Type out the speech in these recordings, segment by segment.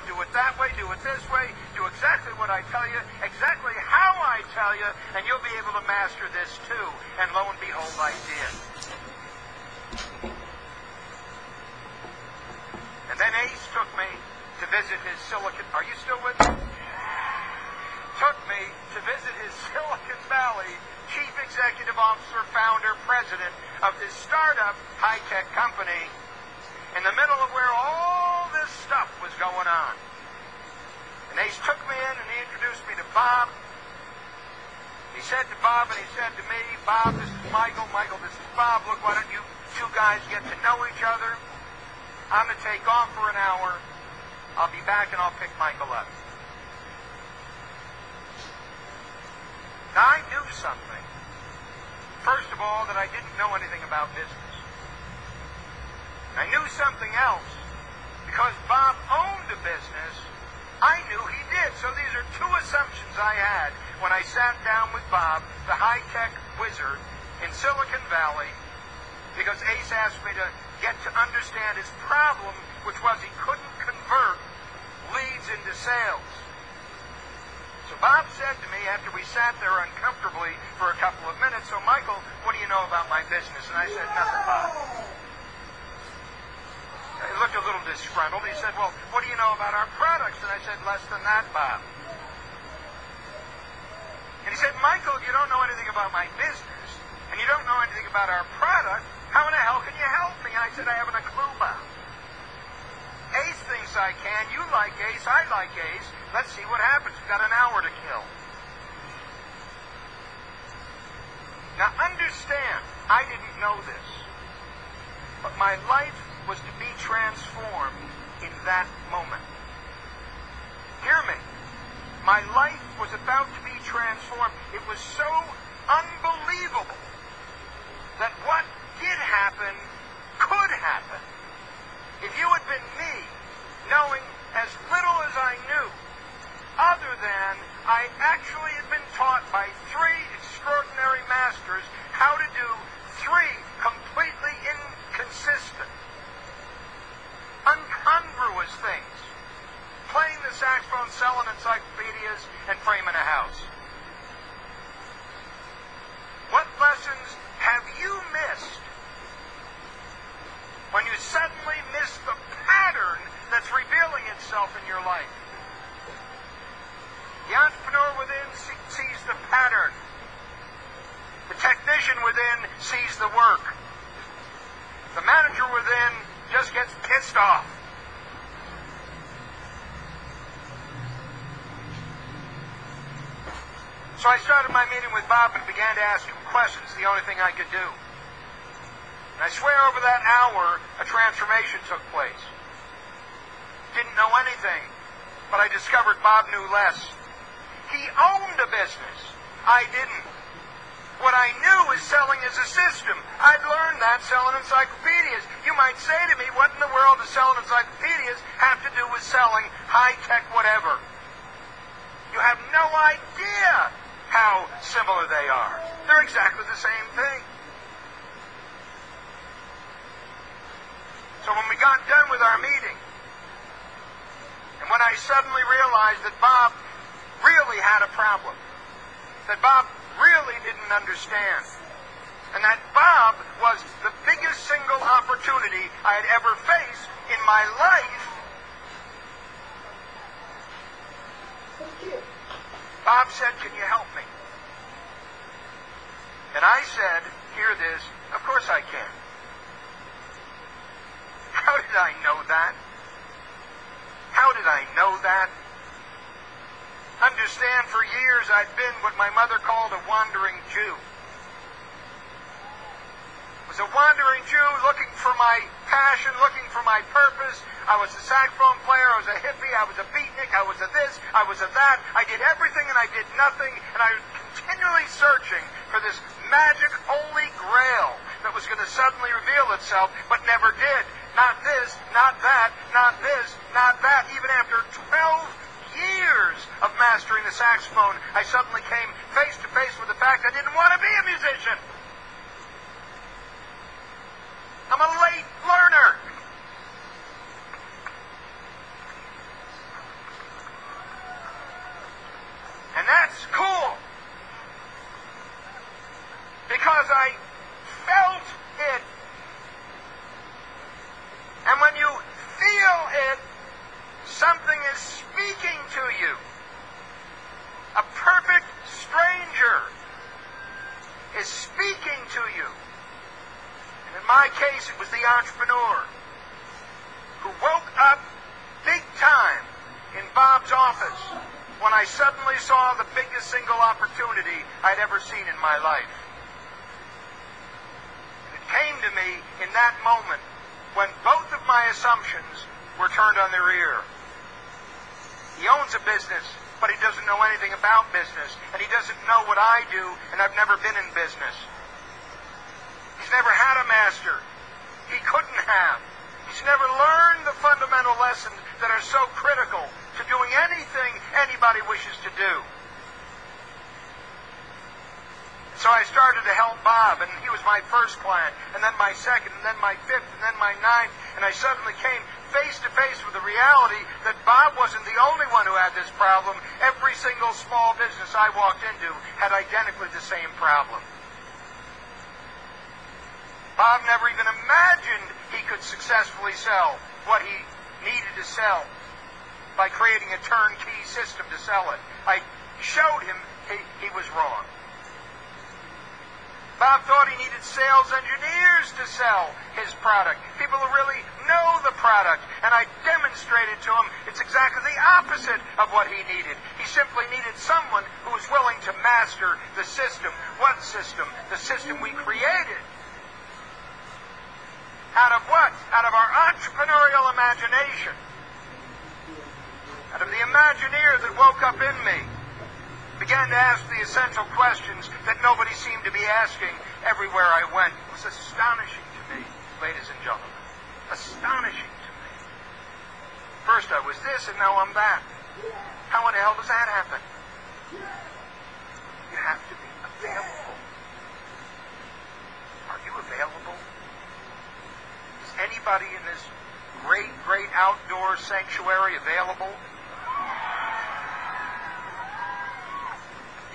do it that way, do it this way, do exactly what I tell you, exactly how I tell you, and you'll be able to master this too. And lo and behold, I did. And then Ace took me to visit his Silicon... Are you still with me? Took me to visit his Silicon Valley Chief Executive Officer, Founder, President of this startup high-tech company in the middle of where all this stuff was going on. And Ace took me in and he introduced me to Bob. He said to Bob and he said to me, Bob, this is Michael. Michael, this is Bob. Look, why don't you two guys get to know each other? I'm going to take off for an hour. I'll be back and I'll pick Michael up. Now, I knew something. First of all, that I didn't know anything about business. I knew something else. Because Bob owned a business, I knew he did. So these are two assumptions I had when I sat down with Bob, the high-tech wizard in Silicon Valley, because Ace asked me to get to understand his problem, which was he couldn't convert leads into sales. So Bob said to me after we sat there uncomfortably for a couple of minutes, so Michael, what do you know about my business? And I said, nothing, Bob. He looked a little disgruntled. He said, well, what do you know about our products? And I said, less than that, Bob. And he said, Michael, you don't know anything about my business, and you don't know anything about our product. How in the hell can you help me? I said, I haven't a clue, Bob. Ace thinks I can. You like Ace. I like Ace. Let's see what happens. We've got an hour to kill. Now, understand, I didn't know this, but my life was to be transformed in that moment. Hear me. My life was about to be transformed. It was so unbelievable that what did happen could happen. If you had been me, knowing as little as I knew, other than I actually had been taught by three extraordinary masters how to do three completely inconsistent, incongruous things. Playing the saxophone, selling encyclopedias, and framing a house. What lessons have you missed when you suddenly miss the pattern that's revealing itself in your life? The entrepreneur within sees the pattern. The technician within sees the work. The manager within just gets pissed off. So I started my meeting with Bob and began to ask him questions, the only thing I could do. And I swear over that hour, a transformation took place. Didn't know anything, but I discovered Bob knew less. He owned a business. I didn't. What I knew is selling is a system. I'd learned that selling encyclopedias. You might say to me, what in the world does selling encyclopedias have to do with selling high-tech whatever? You have no idea how similar they are. They're exactly the same thing. So when we got done with our meeting, and when I suddenly realized that Bob really had a problem, that Bob really didn't understand, and that Bob was the biggest single opportunity I had ever faced in my life, Bob said, can you help me? And I said, hear this, of course I can. How did I know that? How did I know that? Understand, for years I'd been what my mother called a wandering Jew. I was a wandering Jew looking for my passion, looking for my purpose. I was a saxophone player, I was a hippie, I was a beatnik, I was a this, I was a that. I did everything and I did nothing, and I was continually searching for this magic holy grail that was going to suddenly reveal itself, but never did. Not this, not that, not this, not that. Even after 12 years of mastering the saxophone, I suddenly came face to face with the fact I didn't want to be a musician. I'm a late learner. And that's cool. Because I felt it. And when you feel it, something is speaking to you. A perfect stranger is speaking to you. And in my case, it was the entrepreneur who woke up big time in Bob's office when I suddenly saw the biggest single opportunity I'd ever seen in my life. And it came to me in that moment when both of my assumptions were turned on their ear. He owns a business, but he doesn't know anything about business, and he doesn't know what I do, and I've never been in business. He's never had a master. He couldn't have. He's never learned the fundamental lessons that are so critical to doing anything anybody wishes to do. So I started to help Bob, and he was my first client, and then my second, and then my fifth, and then my ninth, and I suddenly came face to face with the reality that Bob wasn't the only one who had this problem. Every single small business I walked into had identically the same problem. Bob never even imagined he could successfully sell what he needed to sell by creating a turnkey system to sell it. I showed him he was wrong. Bob thought he needed sales engineers to sell his product, people who really know the product, and I demonstrated to him it's exactly the opposite of what he needed. He simply needed someone who was willing to master the system. What system? The system we created. Out of what? Out of our entrepreneurial imagination. Out of the Imagineer that woke up in me. Began to ask the essential questions that nobody seemed to be asking everywhere I went. It was astonishing to me, ladies and gentlemen. Astonishing to me. First I was this, and now I'm that. How in the hell does that happen? You have to be available. Are you available? Is anybody in this great, great outdoor sanctuary available?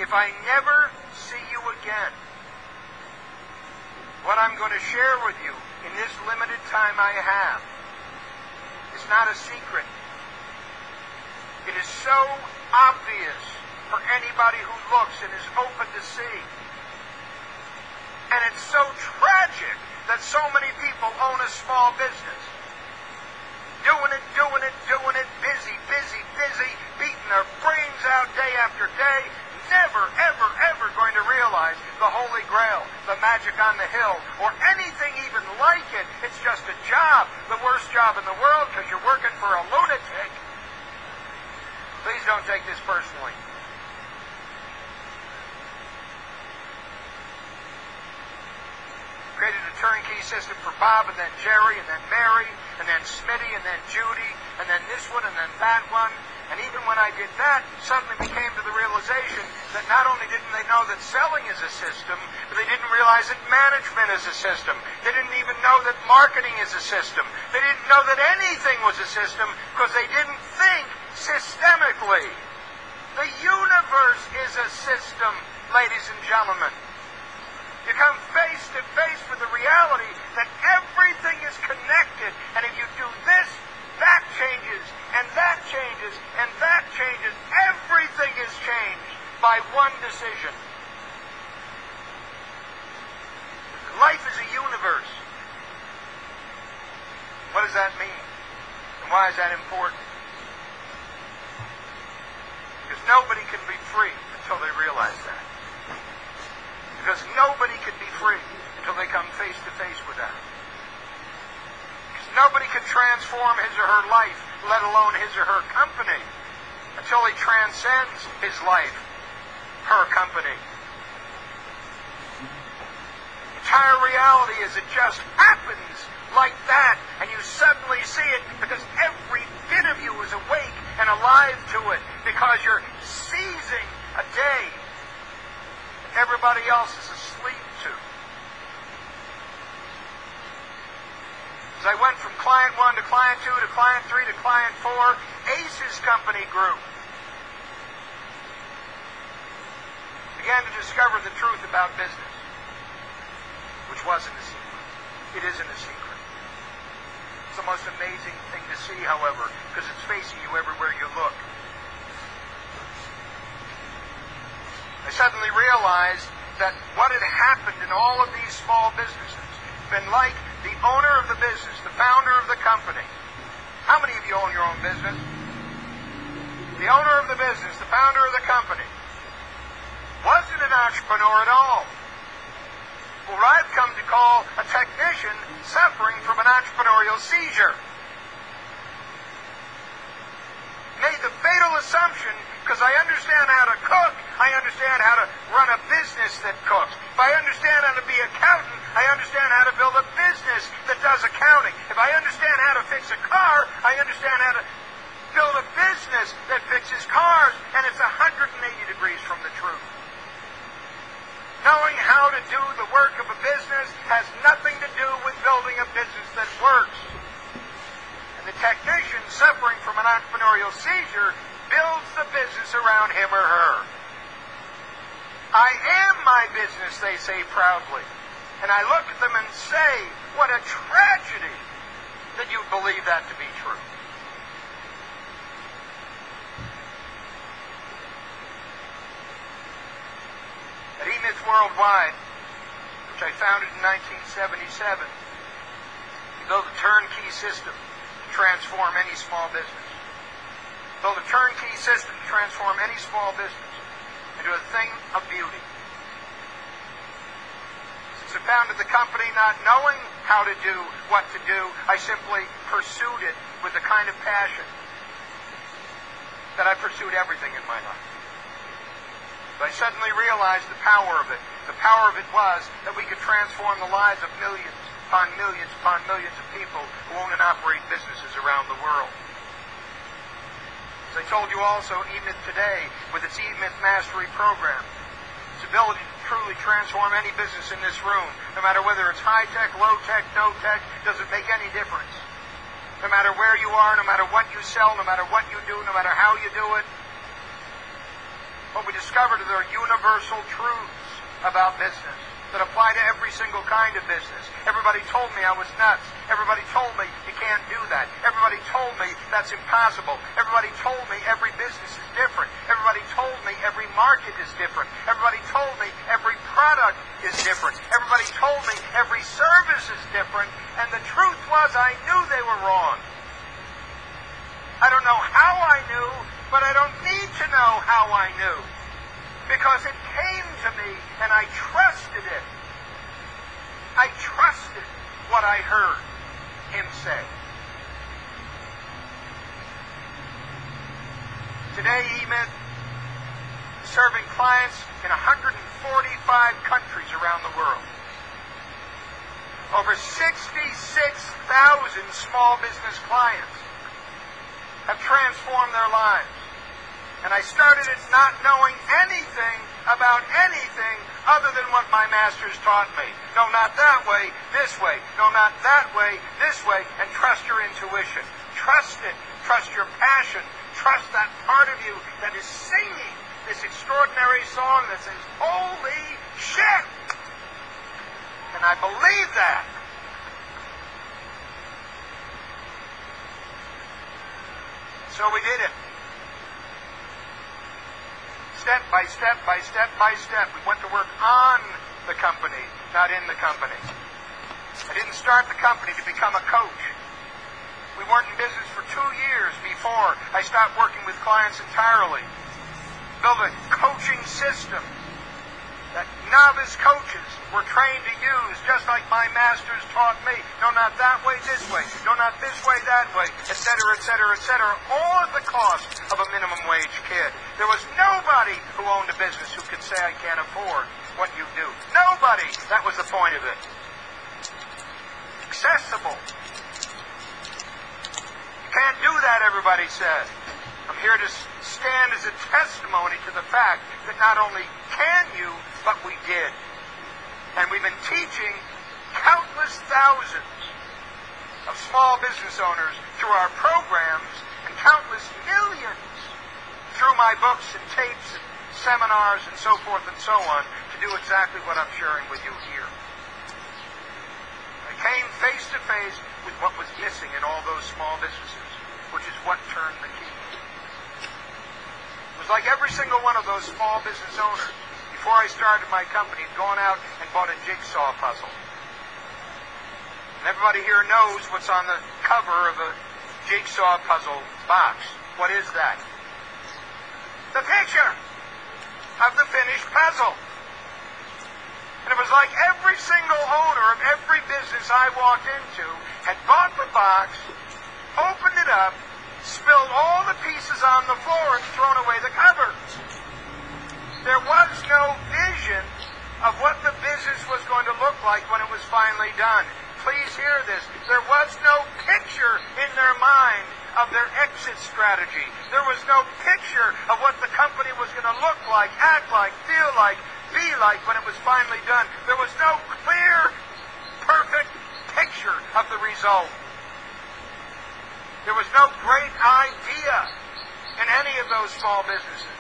If I never see you again, what I'm going to share with you in this limited time I have is not a secret. It is so obvious for anybody who looks and is open to see. And it's so tragic that so many people own a small business. Doing it, busy, beating their brains out day after day, never, ever, ever going to realize the Holy Grail, the magic on the hill, or anything even like it. It's just a job, the worst job in the world, because you're working for a lunatic. Please don't take this personally. Created a turnkey system for Bob, and then Jerry, and then Mary, and then Smitty, and then Judy, and then this one, and then that one. And even when I did that, suddenly we came to the realization that not only didn't they know that selling is a system, but they didn't realize that management is a system. They didn't even know that marketing is a system. They didn't know that anything was a system because they didn't think systemically. The universe is a system, ladies and gentlemen. You come face to face with the reality that everything is connected, and if you do this, that changes, and that changes, and that changes. Everything is changed by one decision. Life is a universe. What does that mean? And why is that important? Because nobody can be free until they realize that. Because nobody can be free until they come face to face with that. Because nobody can transform his or her life, let alone his or her company, until he transcends his life, her company. Entire reality is it just happens like that, and you suddenly see it because every bit of you is awake and alive to it, because you're seizing a day everybody else is asleep to. As I went from client 1 to client 2 to client 3 to client 4, Ace's company grew. began to discover the truth about business, which wasn't a secret. It isn't a secret. It's the most amazing thing to see, however, because it's facing you everywhere you look. I suddenly realized that what had happened in all of these small businesses been like the owner of the business, the founder of the company. How many of you own your own business? The owner of the business, the founder of the company, wasn't an entrepreneur at all. What I've come to call a technician suffering from an entrepreneurial seizure. Made the fatal assumption, because I understand how to cook, I understand how to run a business that cooks. If I understand how to be an accountant, I understand how to build a business that does accounting. If I understand how to fix a car, I understand how to build a business that fixes cars. And it's 180 degrees from the truth. Knowing how to do the work of a business has nothing to do with building a business that works. And the technician suffering from an entrepreneurial seizure builds the business around him or her. I am my business, they say proudly. And I look at them and say, what a tragedy that you believe that to be true. At THÄT Worldwide, which I founded in 1977, we built a turnkey system to transform any small business. Build a turnkey system to transform any small business into a thing of beauty. Since I founded the company not knowing how to do what to do, I simply pursued it with the kind of passion that I pursued everything in my life. But I suddenly realized the power of it. The power of it was that we could transform the lives of millions upon millions of people who own and operate businesses around the world. As I told you also, THÄT today, with its THÄT Mastery program, its ability to truly transform any business in this room, no matter whether it's high-tech, low-tech, no-tech, doesn't make any difference. No matter where you are, no matter what you sell, no matter what you do, no matter how you do it, what we discovered are there universal truths about business that apply to every single kind of business. Everybody told me I was nuts. Everybody told me you can't do that. Everybody told me that's impossible. Everybody told me every business is different. Everybody told me every market is different. Everybody told me every product is different. Everybody told me every service is different. And the truth was I knew they were wrong. I don't know how I knew, but I don't need to know how I knew. Because it came to me and I trusted it. I trusted what I heard him say. Today, THÄT is serving clients in 145 countries around the world. Over 66,000 small business clients have transformed their lives. And I started it not knowing anything about anything other than what my masters taught me. No, not that way, this way. No, not that way, this way. And trust your intuition. Trust it. Trust your passion. Trust that part of you that is singing this extraordinary song that says, holy shit! And I believe that. So we did it. Step by step by step by step. We went to work on the company, not in the company. I didn't start the company to become a coach. We weren't in business for 2 years before I stopped working with clients entirely. Built a coaching system that novice coaches were trained to use, just like my masters taught me. No, not that way, this way. No, not this way, that way, etc., etc., etc. All at the cost of a minimum wage kid. There was nobody who owned a business who could say, I can't afford what you do. Nobody. That was the point of it. Accessible. You can't do that, everybody said. I'm here to stand as a testimony to the fact that not only can you, but we did. And we've been teaching countless thousands of small business owners through our programs and countless millions through my books and tapes and seminars, and so forth and so on to do exactly what I'm sharing with you here. I came face to face with what was missing in all those small businesses, which is what turned the key. It was like every single one of those small business owners, before I started my company, had gone out and bought a jigsaw puzzle. And everybody here knows what's on the cover of a jigsaw puzzle box. What is that? The picture of the finished puzzle. And it was like every single owner of every business I walked into had bought the box, opened it up, spilled all the pieces on the floor, and thrown away the cover. There was no vision of what the business was going to look like when it was finally done. Please hear this. There was no picture in their mind of their exit strategy. There was no picture of what the company was going to look like, act like, feel like, be like when it was finally done. There was no clear, perfect picture of the result. There was no great idea in any of those small businesses.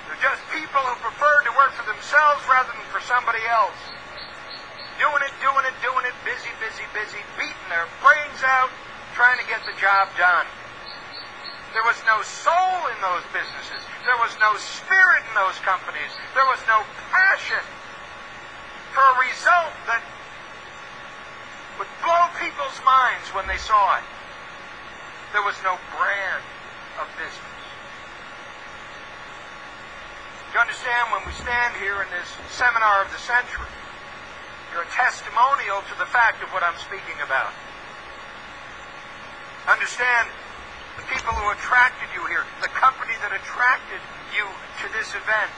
They're just people who preferred to work for themselves rather than for somebody else. Doing it, busy, beating their brains out, trying to get the job done. There was no soul in those businesses. There was no spirit in those companies. There was no passion for a result that would blow people's minds when they saw it. There was no brand of business. You understand, when we stand here in this seminar of the century, you're a testimonial to the fact of what I'm speaking about. Understand, the people who attracted you here, the company that attracted you to this event,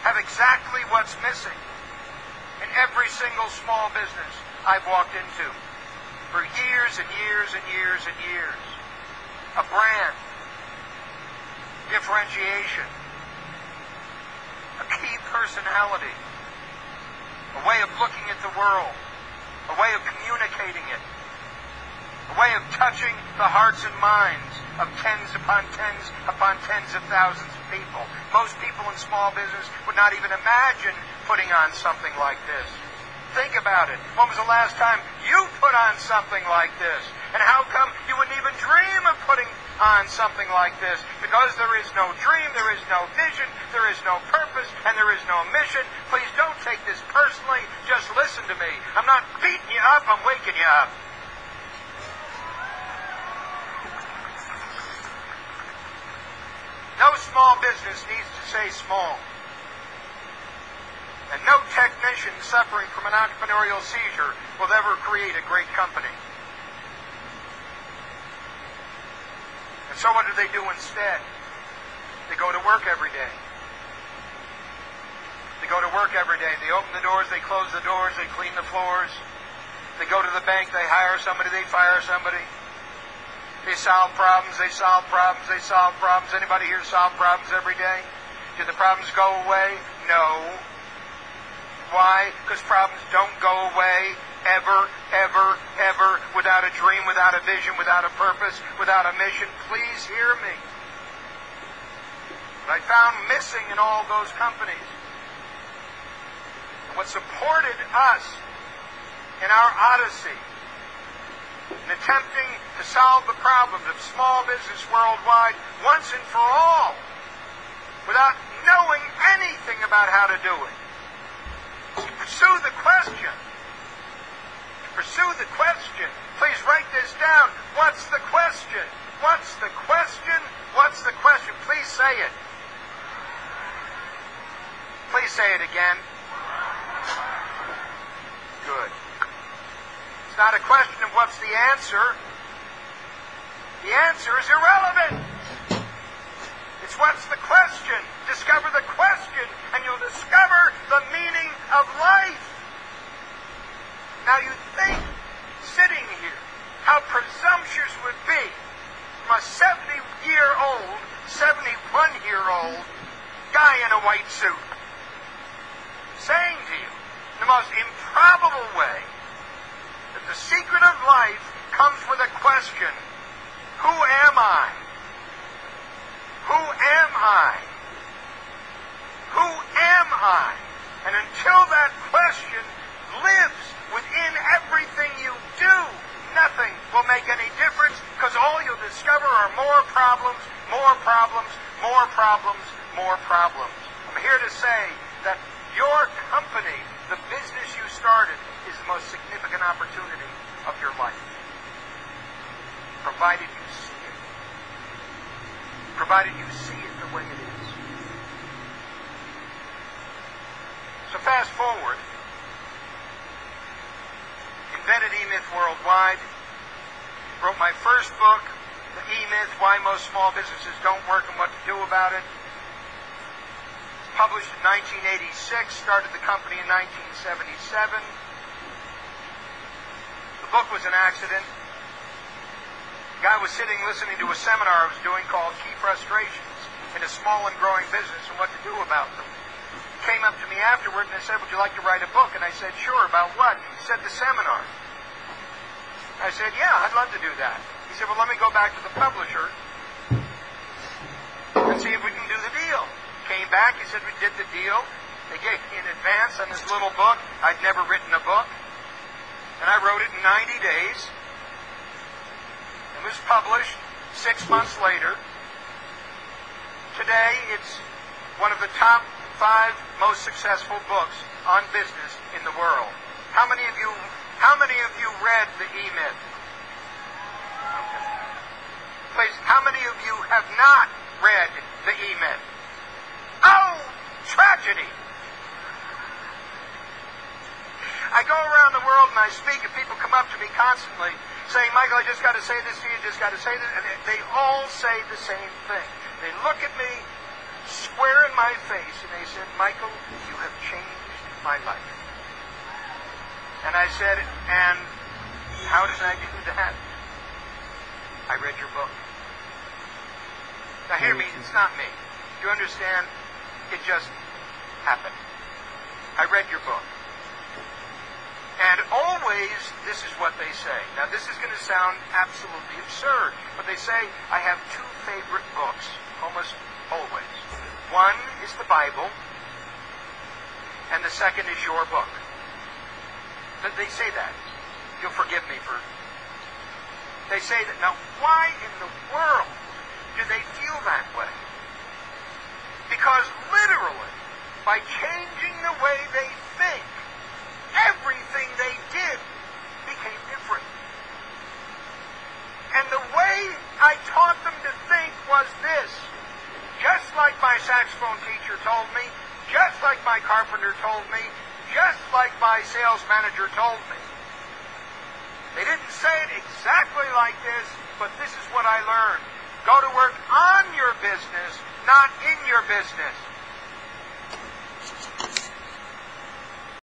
have exactly what's missing in every single small business I've walked into for years and years and years and years. A brand, differentiation, a key personality, a way of looking at the world, a way of communicating it, a way of touching the hearts and minds of tens upon tens of thousands of people. Most people in small business would not even imagine putting on something like this. Think about it. When was the last time you put on something like this? And how come you wouldn't even dream of putting on something like this? Because there is no dream, there is no vision, there is no purpose, and there is no mission. Please don't take this personally. Just listen to me. I'm not beating you up, I'm waking you up. No small business needs to stay small. And no technician suffering from an entrepreneurial seizure will ever create a great company. And so what do they do instead? They go to work every day. They go to work every day. They open the doors, they close the doors, they clean the floors. They go to the bank, they hire somebody, they fire somebody. They solve problems, they solve problems, they solve problems. Anybody here solve problems every day? Do the problems go away? No. Why? Because problems don't go away ever, ever, ever without a dream, without a vision, without a purpose, without a mission. Please hear me. What I found missing in all those companies, and what supported us in our odyssey, in attempting to solve the problems of small business worldwide once and for all, without knowing anything about how to do it. To pursue the question. Please write this down. What's the question? What's the question? What's the question? Please say it. Please say it again. Good. It's not a question of what's the answer. The answer is irrelevant. It's what's the question. Discover the question, and you'll discover the meaning of life. Now you think, sitting here, how presumptuous would be from a 71-year-old guy in a white suit saying to you, in the most improbable way, that the secret of life comes with a question: who am I? Who am will make any difference, because all you'll discover are more problems, more problems, more problems, more problems. I'm here to say that your company, the business you started, is the most significant opportunity of your life, provided you see it. Provided you see it the way it is. So fast forward. Invented E-Myth worldwide. Wrote my first book, The E-Myth, Why Most Small Businesses Don't Work and What to Do About It. Published in 1986. Started the company in 1977. The book was an accident. A guy was sitting listening to a seminar I was doing called Key Frustrations in a Small and Growing Business and What to Do About Them. Came up to me afterward and they said, would you like to write a book? And I said, sure. About what? He said, the seminar. I said, yeah, I'd love to do that. He said, well, let me go back to the publisher and see if we can do the deal. Came back, he said, we did the deal. They gave me an advance on this little book. I'd never written a book. And I wrote it in 90 days. It was published 6 months later. Today, it's one of the top 5 most successful books on business in the world. How many of you read the E-Myth? Okay. Please, how many of you have not read the E-Myth? Oh, tragedy! I go around the world and I speak, and people come up to me constantly saying, Michael, I just got to say this to you, just got to say this, and they all say the same thing. They look at me square in my face, and they said, Michael, you have changed my life. And I said, and how did I do that? I read your book. Now hear me, it's not me. Do you understand? It just happened. I read your book. And always, this is what they say. Now this is going to sound absolutely absurd, but they say, I have 2 favorite books, almost always. One is the Bible, and the second is your book. They say that. You'll forgive me for... They say that. Now, why in the world do they feel that way? Because literally, by changing the way they think, everything they did became different. And the way I taught them to think was this. Just like my saxophone teacher told me, just like my carpenter told me, just like my sales manager told me. They didn't say it exactly like this, but this is what I learned. Go to work on your business, not in your business.